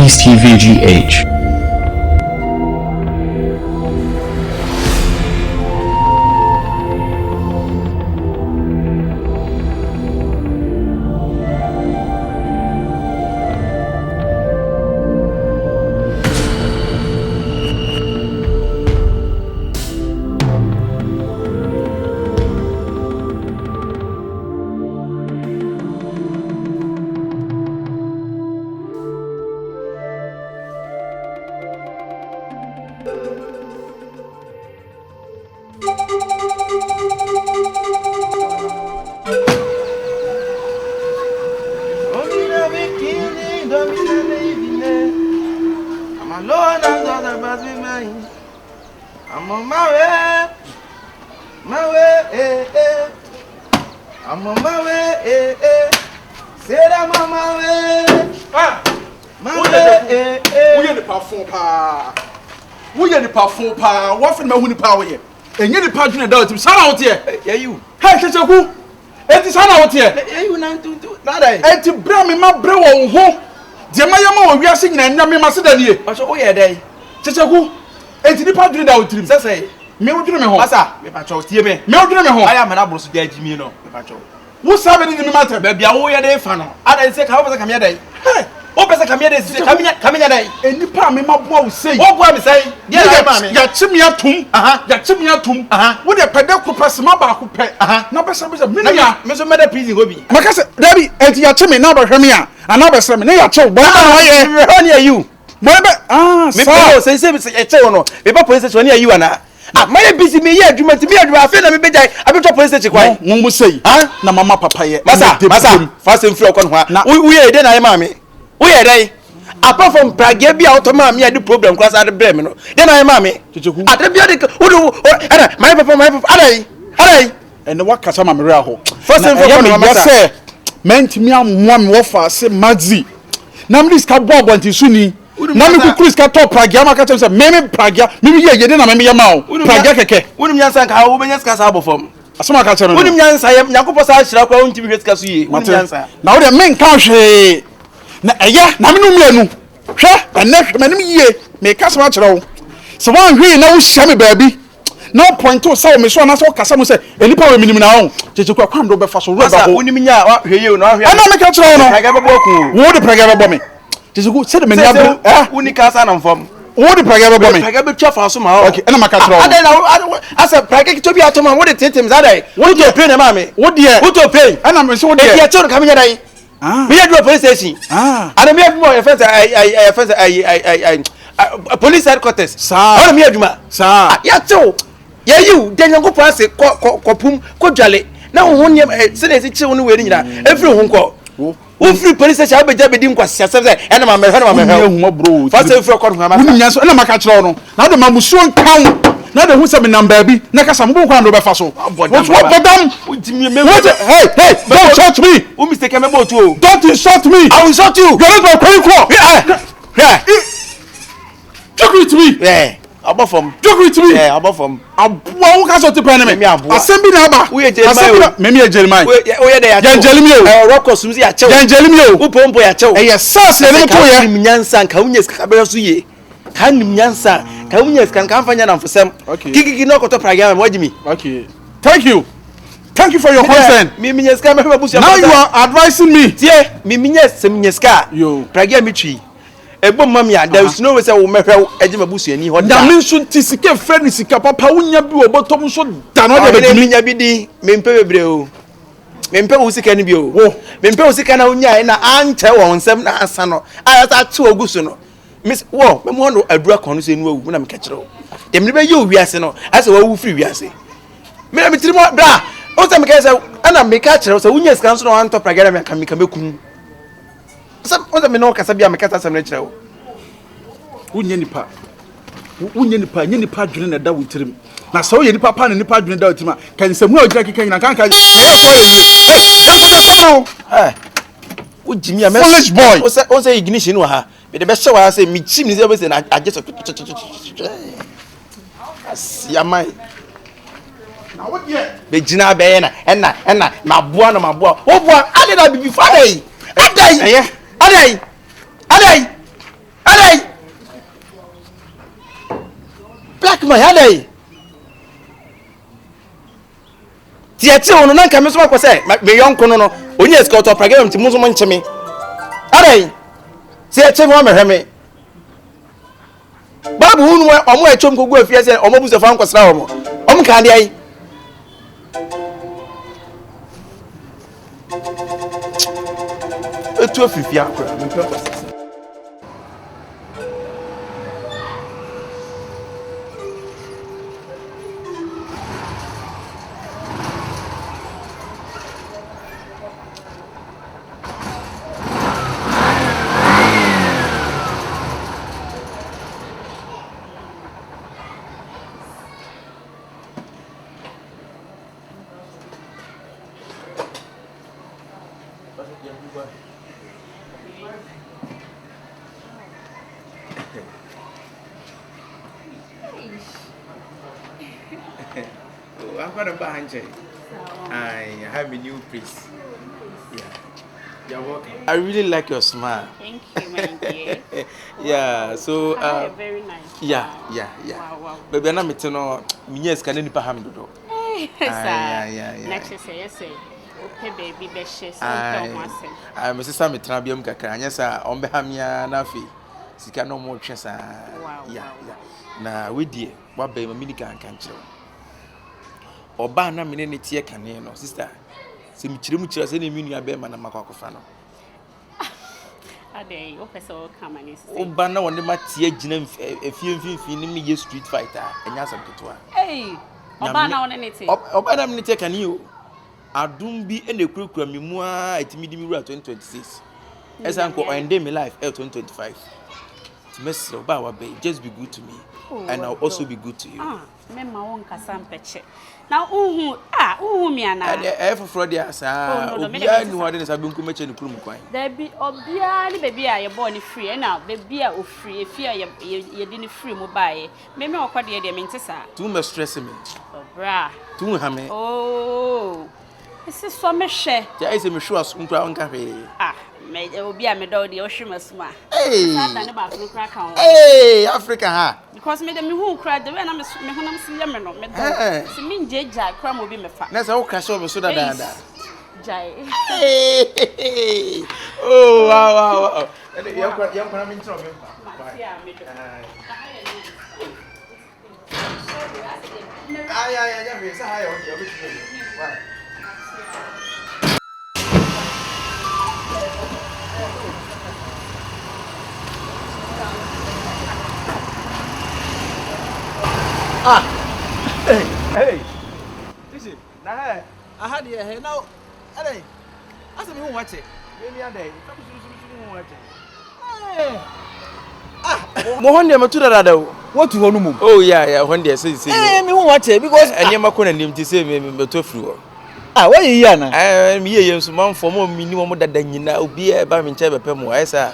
Peace TV GH. I'm on my way, I'm on my way, Said I'm on my way. My way, we are the parfum pa. We are the parfum pa. What for me who the power here? And you the part you know to son out here. Yeah, you. Hey, Kyekyeku. It is son out here. Yeah, you not do nada. And to bring me my bro on home. The Mayama we are singing and Yami Macedonia. I show you a day. Kyekyeku. And to the part you know to Say, me what you know. Asa, me patrol, tear me. Me what you know. I am an abus dead Jimmy, no, me patrol. What's happening in the matter? Baby, I owe you a day, fan. I say, how was I come here day? Hey, open the camera, coming a day. And the palm in my boy say, what would I say? Yeah, mammy. Yachimia tomb, Yachimia tomb, with a pedaco pass my back who pay, number some Mr. Mother Peasy Hobby. Macassa, Debbie, and Yachimi, number Hermia, another seven, they are so well near you. Ah, say, a channel, paper police when you and I. My busy me here, you might be a friend of me. I will talk police station. One will say, na mama papa, Massa, fast and flock on her. We are then I mammy. We are they. Apart from Prague, be out of mammy, I do problem class at the Bremen. Then I mammy. At the beauty, my papa, and the work Casama Miraho. First and foremost, yes, meant me one wafer, say Madzi. Namlis Cabog went to Sunni. Nami Chris Cato Pragia, Macatan said, Meme Pragia, maybe you didn't have Yamau, Pragia. Wouldn't you say how women ask us how from? Asoma Catherine. Wouldn't you say Yakupas shall go into the Cassie? Now the main country. Naminu, and next many year, make us much row. So one here now, Shammy baby. No point to say, Miss One, I saw Casamu say, any power minimum now. Just to come over for so rather. Wouldn't you know? I don't make a try. I got a book. What the Praga bomb? Just go say the many Unicasa from what the Praga bomb. I got a chop for some hour. Okay, and I'm a catcher. I said, Praga to be out of my what it is. What do you pay the mammy? What do you pay? And I'm so dear. You're told coming today. We had a police station. And I made more offense. I police headquarters. Sir, I'm here, sir. Yeah, so. Yeah, you then you go pass it, copum, cojale. Now, one year, since it's only waiting every home call. Who free police station? I'll be jabbing was yourself, and I'm a man, bro. First, if you're calling my man, and I'm a catcher. Now the Mamuson count. Now the who's a man, baby. Nakasam won't come over Faso. What, madam? Hey, don't shot me. Who mistake me about you? Don't insult me. I will insult you. You're not my call. Yeah. Talk with me. Yeah. Above from talk with me. Yeah, above from. Who can sort the pen me? ASEM BI we are maybe a Jeremiah. We are there. Jeremiah. Rock or Susie at Jeremiah. Who pompo at Chow? Yes, sir. Nyansan, Kaunyas Caberasuye. Can Nyansa, Kaunyas can come find them for some. Okay. Kiki no koto program. What do you mean? Okay. Thank you. Thank you for your consent. Now you are advising me. Yeah, Mimias, Seminyaska. You. Pragamichi. Ebo mamia, there is no way say we make ejima busu ani ho da me so tisike friend sika papa wunya bi obotom so da no de be minya bi di mempe bebre o mempe wo sika ni bi o mempe wo sika na wunya na anche won nsem na asa no ayata che ogusu no miss wo me mo no adura kon so enu awu na me ka kire o dem ne be ye owiase no ase wa wu free wiase me na me tiri mo bra o se me ka say ana me ka kire o se wunya sika so no anto pragara me ka me ka mekun What's me no Casabia Macata Senator? Unyanipa dwene da wutirim. Na so ye nipa pa ne nipa dwene da wutima. Kan se mu ogira kika na kan kan. Hey. Ujimi am foolish boy. O say ignition wa ha. Be the best show I say me chim ni say na just Asiamai. Na what ye? Be gina be na enna na boa na maboa. Wo boa ade na bibi fa dai. Adai. Black man, how they? Tiati ono na kame so makọ say me yonko no onye escort program ti muzo monche me. Adai. Tiati mo me hwe Babu hunu omo echom kogu afia se omo buso fa nkosra omo. Omo ka de ai. Etu afifia akora me papa. I'm going to behind you. I have a new priest. Yeah. You're welcome. I really like your smile. Thank you, my dear. Yeah, so very nice. Yeah. Wow. Baby, I'm not know me can any paham do. Yeah. Next say. Okay, baby, be she so I'm a sister me trabium kakra. Yes, on behamia na fi. Sika no more chance. Yeah. Na we die, what baby me kan chiro. Oba na me ne tie kane no sister se mi chire se na mi nua be ma na makwakofa no ade o pese o kama ni sister oba na wonde ma tie gina efie ni me ye street fighter enya asabtoa oba na wonde ne tie oba na me ne tie kane o adum bi ene kurakura me mu a etimi di mi wura 2026 esa nko ende me life 2025 timesi oba wa be just be good to me and I'll also be good to you. Me ma won kasa mpeche. Na uhu mi ana. For the asa obia ni wade ne sabe nku meche ne kurum kwan. There be obia ni baby a ye born free and now baby a ofree efia ye di ni free mo bae. Me okwade de me ntesa. Too much stress me. Bra. Too ha me. Oh. Ese so me hwe. Ja ese me hwe aso nkura onka hwe. Me obi a me do de o hwe masuma. Sada ne ba afro kra kan. Africa ha. Because me de me hu kra de we na me honam si ye me no me do. Si me njeja kra mo bi me fa. Na se wo krashe me so da. Jai. Oh wow. Yam kwa me ntro me fa. Yeah, me do. Yeah, me say hi o bi tro. Why? Hey. This is na I had here now. Hey. Asem you watch it. Me ande. Come so watch it. Mo honde ma tura dada o. What to honu mum? Oh yeah, honde say. Me won watch it because anyama ko na nim ti say me to firi o. Why you here na? Me here so man for mo minimum mo dada nyina obi e ba me nche bepe mo. Ai sa.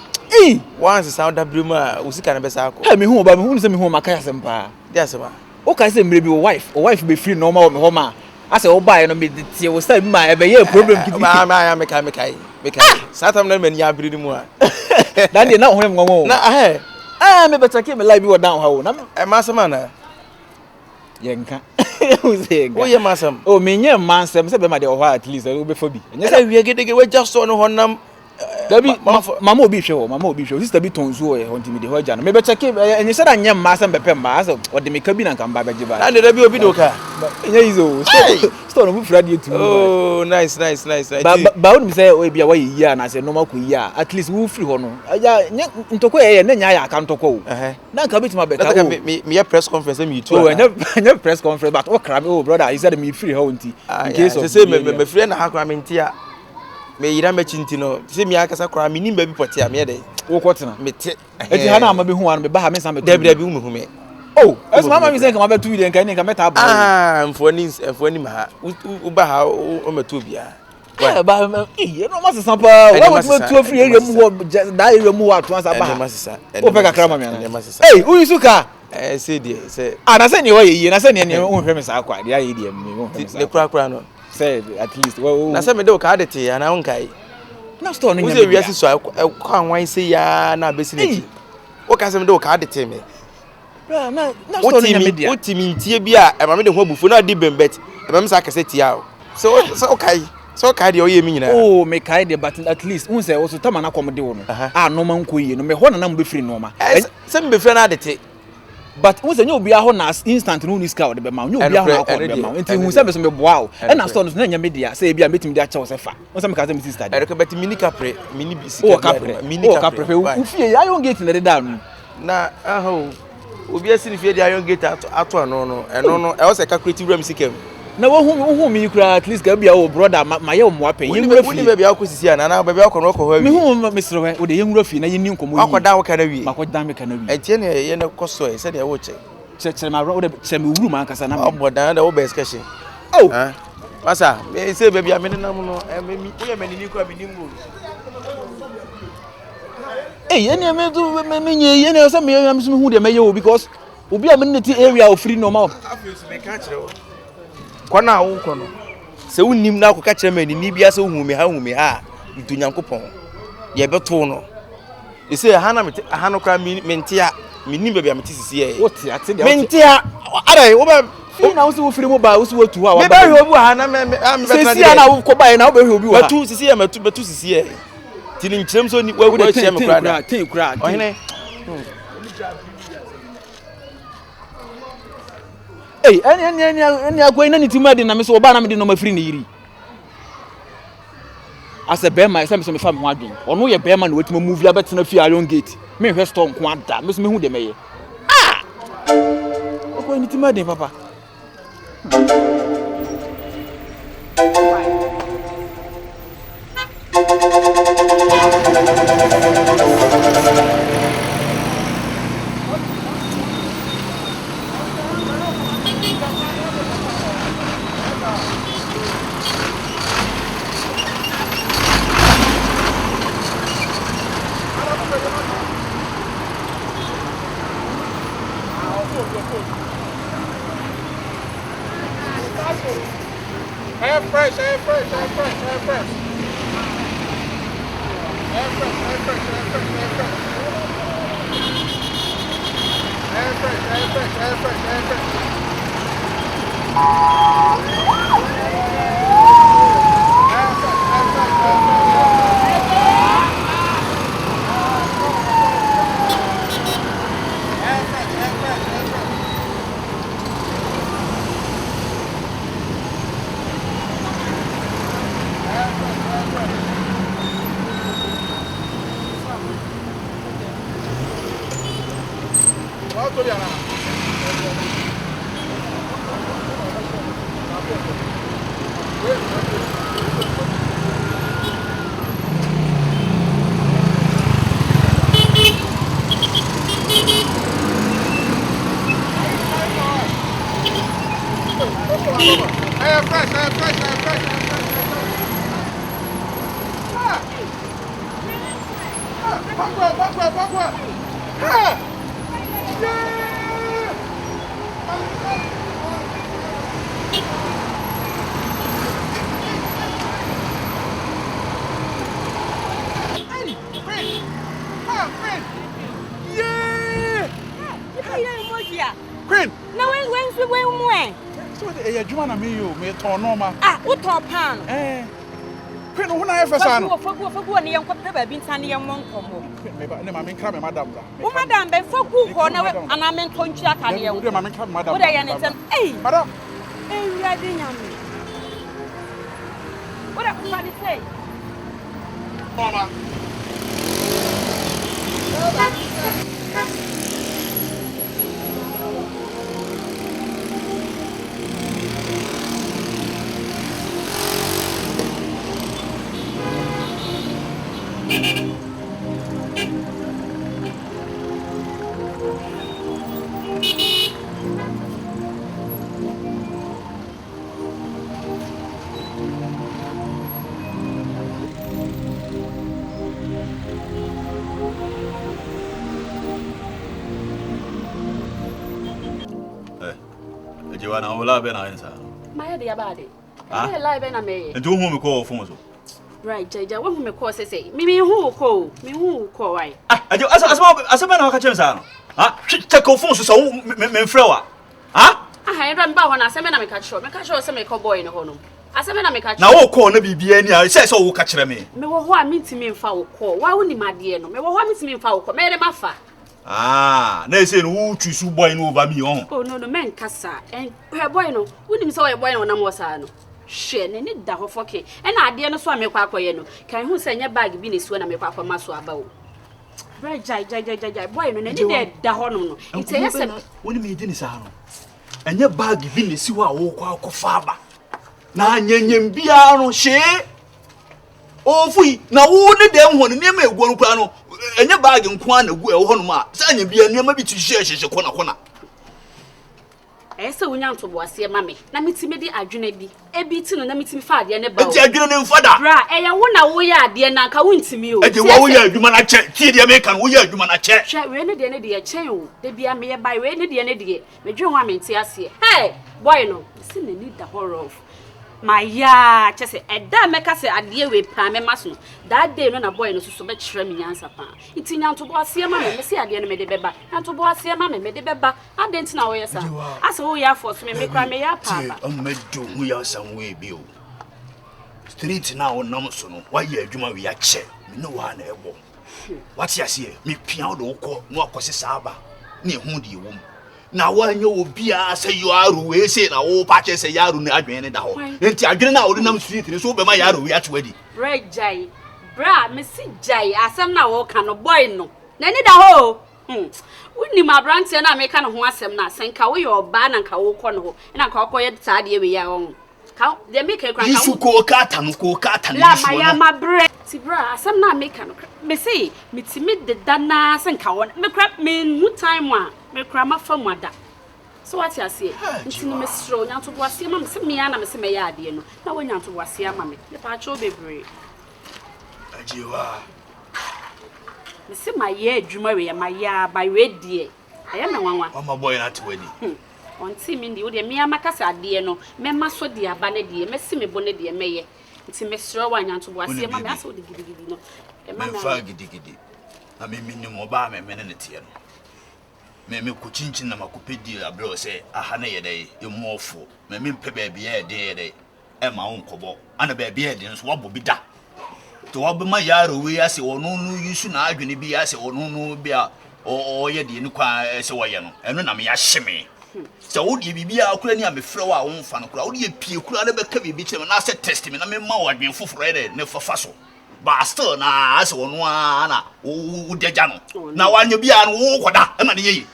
Once sound abrim a usika na be sa akọ. Me hu ba me hu say me hu maka asem pa. Dey asem ba. O ka say mre bi wife be free normal me ho ma. Ase o buy no me tie wo say ma e be ye problem kiti. Ma me kai. Satam na me nya abiri mu a. Dan dey na ho em ngonwo. Na me better keep me life bi wo down ha wo. Na ma asem na. Yenka. O ye ma asem. O me nya ma asem say be ma dey o at least o be for bi. Nya say wie gedege we just so no honam. Dabi mama obi hwe sister bi tonzu o ye honti me de hoja no me be check enye say da nyem ma asem bepe ma so o de me ka bi na kan ba beje ba na de dabi obi do ka enye izo store no fura de tu oh nice ba won mi say o bia wa yi a na say no ma ko yi a at least wo free ho no ya ntoko ye na nya ya aka ntoko o na ka bit ma be ka me press conference me tu enye press conference but o kra me brother you said me free ho nti in case of say me free na ha kwa me ntia me yira me chinti no se mi akasa kora me nimba bi pote a me de wo kotena me te eti ha na ma be hu an me ba ha me sa me dabira bi hu me oh es mama mi say ka ma be tu ile nka ni nka meta ba mfoni ma ha u ba ha o metu bia ba e no ma se sampa wa mo tu free area mu ho da area mu wa to ansa ba o pe kakra ma me na eh u isuka say die say na say ni wo ye na say ni o hwe me sa akwa dia ye die me wo hwe me sa le kura no said at least well na say me do ka de te na won kai na store no nya we wiase so kwa anwan say ya na besinati o ka say me do ka de te me na so no media otimi ntie bi a e ma me de ho abufu na di bembet e ma me sa kase tia o so okay so kai de oye mi nyina oh me kai de but at least un say also tama na komde wo no no man ko yi no me ho na be free no ma se me be free na adete but un say nyo obi aho na instant no niska wo de be ma nyo obi aho na ko de ma enti un say be so me boa o e na store no na nya media say bia metimi de acha wo se fa un say me ka say me sister de but mini capre mini bisika mini capre u fie ayon gate na de da no na aho obi asi ni fie de ayon gate ato ano no eno no e wo say calculate ram sikem na wo mi kura at least ga bia wo brother ma ye mo apen ye nwura fi ni bia akosisi ana na bia akọ ko ha wi mi hu mesro we wo de ye nwura fi na ye ni nkomo yi akodan wo kana wi makodan me kana wi etie ne ye ne koso e se de wo che ma wo de che me wuru man kasa na me abodan da wo be excursion oh masa me se bia me nam no me wo ye manini kura me nimbo ye ne me do me nye ye ne se me am so hu de me ye wo because obi a me neti area of free normal afesu me ka kire wo kwana wo kono se wonnim na akoka kire mani ni bia se hu me ha ntu nyankopon ye beto no e se ha na mete ha no kra mentia mennim bia mete sisi ye wote ate de mentia are wo ba fi na wo se wo free mo ba wo se wo tu ha wa ba hwe obi ha na me sisi na wo ko ba na wo ba hwe obi wa batu sisi ye batu sisi ye tini nkyerem so ni wo ko chia me kra da ten kra ohene any agwa ina nitima de na me so oba na me de no ma free ni yiri as a bema say me so me fa me ho adwen ono ye bema na wetima movie abetena fi Iron Gate me hwe store nko ada me so me hu de meye agwa nitima de papa Air fresh. Queen. Now when So the adwuma na me yo me ton no ma. Wo ton pan. Queen ho na efesa no. Fagu ne yankopta ba bi ntane yamon komo. Me ba ne ma me nkra me madam da. Wo madam be fagu ho na ana men tonchi aka ne yawo. Wo ma me nkra me madam. Wo da ya ne tem. Madam. Ewurade nyame. Wo da kuma ni say. Mama. Jiwana hola be na insa. My dear body. I lie be na me. And do whom we call phone so. Right, Jaja, what me call say. Me who call? Me who call why? Asama na ka chem sa no. Ah, check your phone so me frewa. Ah? I don't buy one asem na me catch you. Me catch you say me call boy no ho no. Asem na me catch you. Na wo call na bibia ni a say so wo catch me. Me wo ho a mintimi mfa wo call. Wa wo ni made no. Me wo ho a mintimi mfa wo call. Me de mafa. Ah, na say no wo choose boy no over me on. Oh no men kasa. En boy no. Wo ni say boy no na mo sa no. Hwe ne ni da ho foke. E na ade no so a me kwa akoye no. Kan hu say nya bag bi na suo na me kwa akoma so aba wo. Right jai boy no ne de da ho no. Nti yesa wo ni me di ni sa no. Enye bag bi na si wo a wo kwa akofa aba. Na nyanyem bia no hye. Ofui na wo ne dem ho ne nema egu no kwa no. Enye bag nko a na gu e ho no ma. Sa nya bia nema bi tu hye kona. Ese wonya ntobo ase ma me na mitimi di adwene bi ebi ti no na mitimi fa ade ne ba Enti adwene ne mfada bra eye wo na wo ya ade na nka wo ntimi o Enti wo ya adwuma na che tie de me kan wo ya adwuma na che hwe we ne de chen o de bia me ye bai we ne de me dwen ho amenti ase hey boy no si na need the horror of my ya chese eda meka se ade we pa me maso that day no na boy no so be kire me nyansa pa nti nyantobo ase ma me se ade no me de beba nyantobo ase ma me de beba ade nti na wo yesa ase wo ya force me kra me ya pa ba medo hu ya san we bi o street na wo nam so no wa ya adwuma we ya che me no wa na ebo what ya se me pia wo do ko no akose saaba na ehu de wo na wanye obi a say you aru we say na wo pa che say yaru na adwen ne da ho enti adwen na wo nam street ne so be ma yaru we atwe di red jai bra me si jai asem na wo ka no boy no na ni da ho wonni ma brante na me ka no ho asem na senka wo ye oba na nka wo ko no ho na nka wo ye ta de we ya ho ka de me ka kra ka yisu ko ka ta no la ma ya ma bre si bra asem na me ka no me say me timi de dana senka wo me kra me mu time a me kra ma fa mu ada so what you say nti ni me sro nyanto bo ase ma me se me ya na me se me ya ade no na wo nyanto bo ase ama me le pa cho bebre ajiwa me se ma ye adwuma we ya ma ya ba we die aya na wanwa mama boy na twani on ti mi ndi wo de me amaka sa ade no me ma so de aba na de me se me bo ne de me ye nti me sro wa nyanto bo ase ma me asa wo de gidigidi no e ma na fa gidigidi na me minni mo ba me ne tie no me ko chinchin na makopedi abro se aha na ye dai emofo me mpe ba bia ye dai e ma won kobo ana ba bia ye nso wabo bi da to wabo ma yaro we ase wono no yusu na adwene bi ase wono no bia o ye de ni kwa se wo ye no eno na me ya hyeme se wo de bibia akura ni a me frɛ wa won fa no kura wo de pie kura na be ka bibi kyerɛ na se test me na me ma wadwen foforo ye ne fafa so ba still na ase wono ana wo deja no na wanya bia no wo koda e ma ne ye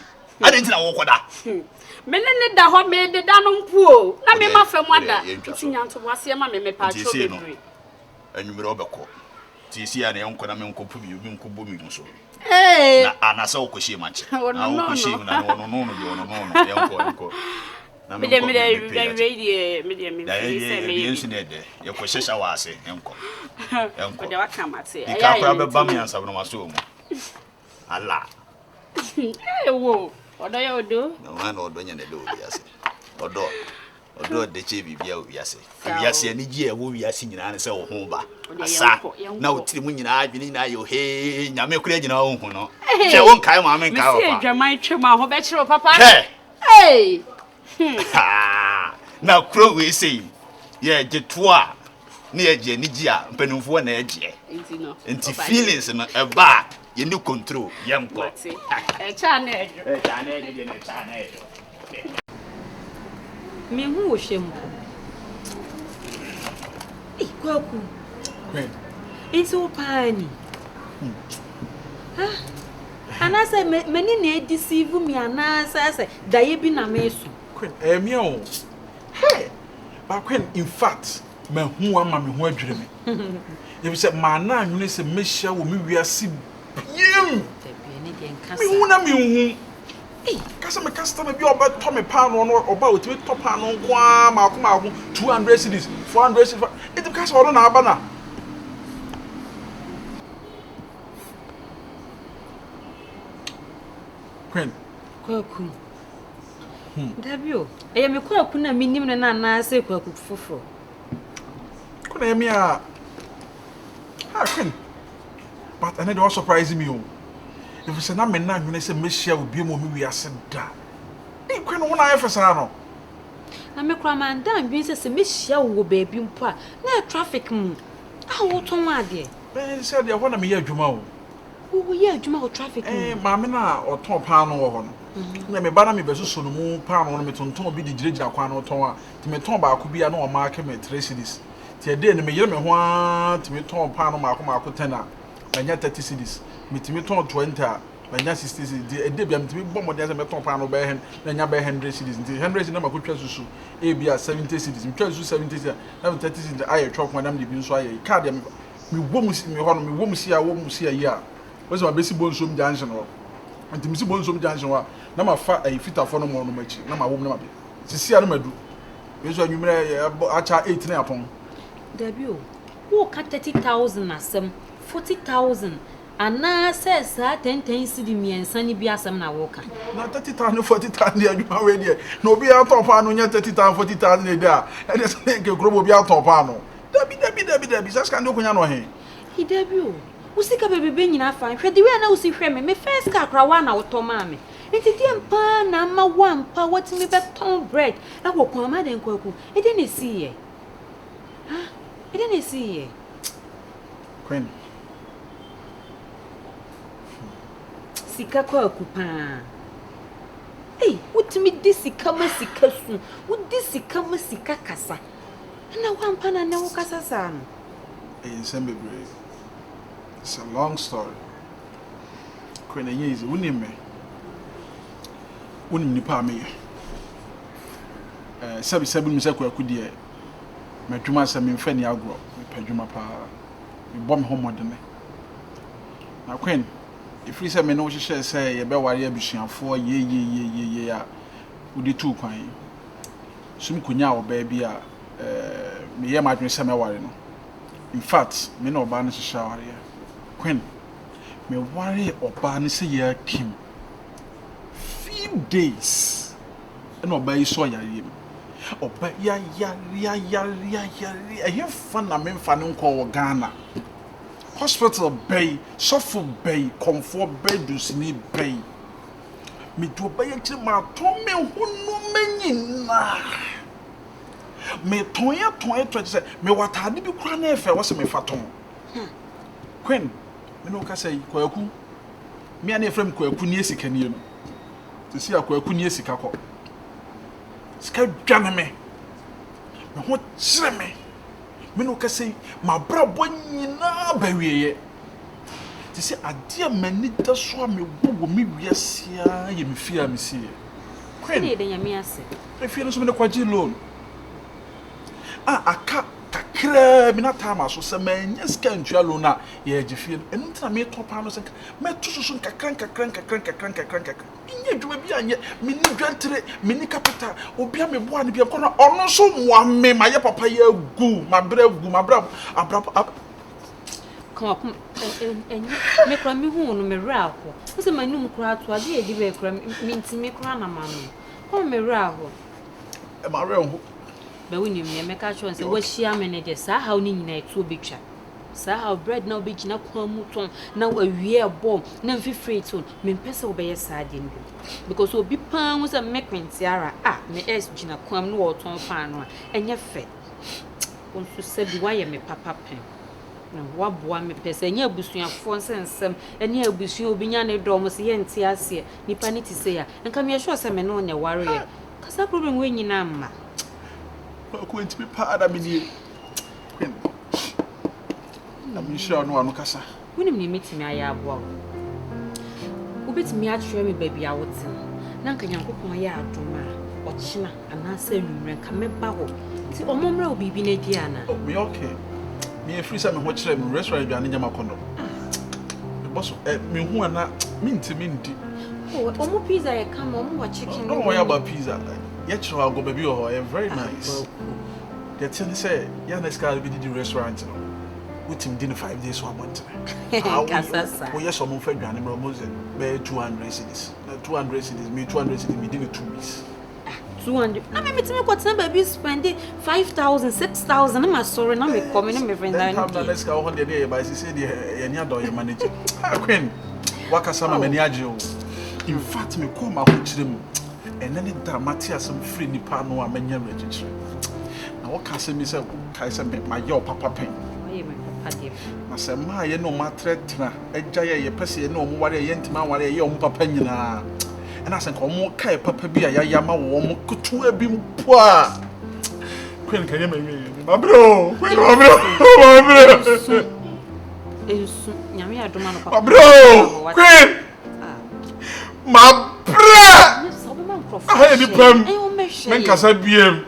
ade ntina wo koda me ne da ho me de da no mpuo na me ma fa mu ada nti nyanto bo ase ma me pa cho bebre anwumere obekọ ti si ya na enko na me nkopu bi obi nkobo mi so na anasa okohie machi na okohie na no enko na me radio me say me yensu ne de ye ko hyehyɛ wase enko de waka mate e ka kwa be bam yansa no maso mu ala wo odo ya odo na na odo nya ne de obi ase odo de che bibia obi ase ani gi e wo wi ase nyina ne se wo ho ba asa na otiri mu nyina adwene nyina yo he nyame kura nyina wo hu no hwe won kai ma me kai wo pa me se dwaman twema ho be kire papa hey na kuro we say ye jeto a na ye je ni gi a mpanumfo na ye je enti feelings no e ba ye ni control ye mko cha na ejo me hu wo hwem kwaku enti wo pani anasa mani na deceive me anasa say daye bi na me so Queen me o hey ba Queen in fact me hu ama me hu adwire me you say man na anwune say mehia wo me wiase biem me hu na me hu kasa me customer bi oba to me pa no oba otimi to pa no kwa ma 200 cedis 400 cedis it because odo na aba na Queen kwaku Dabio e me kwaku na minim na na se kwaku foforo kuna me a Queen but I need to surprise me o If it's na me na nwene se me hia obi mo me wiase da. E kwen no na ayefesa no. Na me kura man dan bi se me hia wo baabi mpo a na traffic mu. Ah wo ton ade. Ben se de ho na me ye adwuma o. Wo ye adwuma o traffic mu. Ma me na oton pa no wo ho no. Na me ba na me besoso no mu pa no me tonton bi di girejira kwa no ton a. Ti me ton ba ko bi a na o ma ke me 3 cedis. Ti e de ne me yere me ho a ti me ton pa no ma ko 10 a. Banya 30 cedis. Me ti me ton 20 a. Banya 60 cedis. Di e de bia me ti me bom de me ton pa no be hen na nya be 100 cedis. Ti 100 cedis na ma ko twa susu. E bia 70 cedis. Me twa susu 70 cedis. Na 30 cedis aye chop ma nam de bi nso aye. Card me wo mu si me ho no me wo mu si a yi a. Wo se ma be si bonsom junction ho. Anti mi si bonsom junction wa na ma fa ayi fitafo no mo no machi na ma wo mu na ma be. Sisi a no madu. We so anwumre acha 8 na apon. Dabio. Wo ka 30,000 asem, 40,000. Ana says 10 cedi miensa ni bi asem na wo ka. Na 30,000 40,000 ya adwuma we de. Na obi a top pa no nya 30,000 40,000 e da. E de se ke kro obi a top pa no. Dabi saska ndo kunya no he. Dabio. Usika bebe nyina fa hwe de we na usi hwe me first car kra wa na woto ma me enti die mpa na ma wa mpa what me be ton bread na wo kwa ma den kwaku e de na si ye ha e de na si ye Queen sika kwaku pa utimi di sika ma sika su udi sika ma sika kasa na wa mpa na ne wo kasa sa no ASEM BI. It's a long story. Queen easy. Unim nipa me. Sebi mi se kwaku de. Madwuma se me mfa ni agro. Me padwuma pa. Me bom ho modene. Na Queen, if you say me no hye say ye be ware abusuafo ye a udi tu kwan. Sum kunya wo ba bi a me ye madwene se me ware no. In fact, me no ba no hye ware. Queen, me worry oba ni say ya kim. Few days. And oba is so yari. Oba ya. E fan na me fa no ko Ghana. Hospital bay, suffer bay, comfort bed dusini bay. Me do oba ya kire ma to me hunu menyina. Me ton say me watade bi kura na efe wo se me faton. Queen, me no ka say Kyekyeku. Me an efrem Kyekyeku ni esika ni no. To see Kyekyeku ni esika ko. Ska dwane me. Me ho kire me. Me no ka say ma brabo nyina ba wieye. To see ade mani da so a me wo me wiasia ye me fia me sie. Queen, ne de nyame ase. E fia no so me kwaji loan. Aka kakra mi na time so se manya ska ntua lo na ye agifie enu ntina me top ano se me to so kakran inye dwuma bi anye me ni dwantere me ni capital obi a me boa ne bi ko na ono so moa me maye papa ye gu mabra abra come up me kra me hu no me ra ho wo se manum kra to ade e di be kra me ntimi kra na ma no ko me ra ho e ma ra ho ba woni me meka cho nse wo hia me ne de sa ha oni nyina etu obetwa sa ha bread na obegina kwa mu ton na awie ebo na mfifre to me mpese wo be ye sa de ndo because obi pan wo se me kwentiara me es gina kwa mu no wo ton pan no enye fe won so se bi wa ye me papa pen na wa boa me pese enye abusuafo nsensem enye abusuo obi nya ne dom se ye nti ase nipa ne ti se ya nka me sure se me no nya ware kasa problem we nyina amma ko enti me pa da me nie Queen I'm sure no anu kasa wonim ne metimi aya aboa wo betimi atwe me baby a wote na nka Nyankopon ya adoma ochina anasa nwumre nka meba ho ti omomra obibi na di ana me okay me free say me ho kire me restaurant aduane nyama kono me boss me hu ana me ntimi ndi omo pizza ye kama omo wa chicken no worry about pizza yeah chiro go baby oh very nice the thing say yeah next guy be the restaurant no with him dinner 5 days so want kasasa oh yes omo fa aduane bro mo say be 200 cedis 200 cedis me 200 cedis me dinner 2 weeks 200 na me metime kwatena baby spend 5,000 6,000 na sorry na me come na me friend na next guy on the day by say the any adon your manager Queen wakasa ma mani agye o in fact me call ma ho kyerɛ mu ɛnɛ ne dramati asɛm free nipa no a manya register na wakasa mi sɛ kai sɛ ma yɛ papa pen na sɛ ma yɛ no matretra agya yɛ pɛsɛ yɛ no mo ware yɛ ntima ware yɛ ɔmo papa nyinaa ɛna sɛ nka ɔmo kai papa bi a yaya ma wo ɔmo kutu abi mpo a Queen kan yɛ ma ma bro Ensu nyame adoma no papa bro Queen ma bra so be man crop ni pam men kasa biem